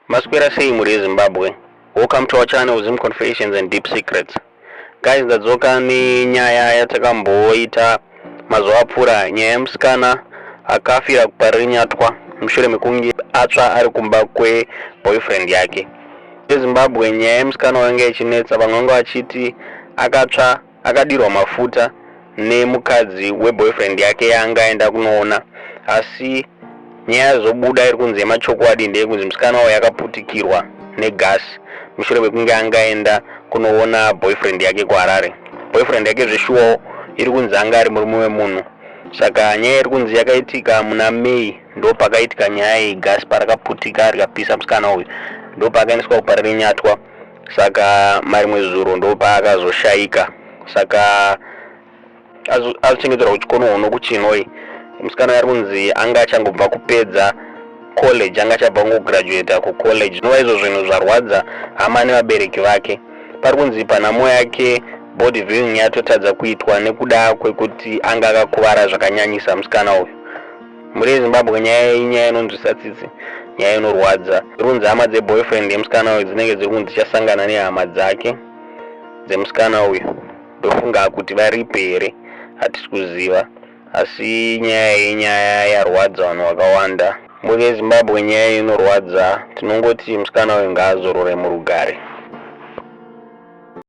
Masquera sei muri Zimbabwe. Welcome to our channel Zim Confessions and Deep Secrets. Guys, ndadzoka nenyaya yatakamboita mazuva apfuura, nyaya yemusikana akafira kuparinyatwa mushure mekunge atsva ari kumba kweboyfriend yake. EZimbabwe nyaya yemusikana wanga ichinetsa, vamwe vanga vachiti akatsva akadirwa mafuta nemukadzi weboyfriend yake yaangaenda kunoona, asi nyaya zobuda iri kunzi yemachokwadi ndeyekunzi musikana wayo yakaputikirwa neGas mushure mekunge angaenda kunoona boyfriend yake kuHarare. Boyfriend yake zveshuwo iri kunzi anga ari murume wemunhu. Saka nyaya iri kunzi yakaitika muna May, ndo pakaitika nyaya yeGas parakaputika rikapisa musikana uyu, ndo paakaendeswa kuparinyatwa. Saka marimwe zuro ndo paakazoshaika. Saka azochengeterwa kuchikono nokuchinoi. Musikana ari kunzi anga achangobva kupedza college, anga achabva kungograduata kucollege. Zvinova izvo zvinhu zvarwadza hama nevabereki vake. Pari kunzi panhamo yake body viewing yatotadza kuitwa nekuda kwekuti anga akakuvara zvakanyanyisa musikana uyu. Muri Zimbabwe nyaya inonzwisa tsitsi, nyaya inorwadza. Iri kunzi hama dzeboyfriend yemusikana uyu dzinenge dziri kunzi dzichasangana nehama dzake dzemusikana uyu. Ndofunga kuti varipe here, hatisi kuziva, asi nyaya yarwadza vanhu vakawanda. Muri Zimbabwe nyaya inorwadza, tinongoti musikana uyu ngaazorore murugare.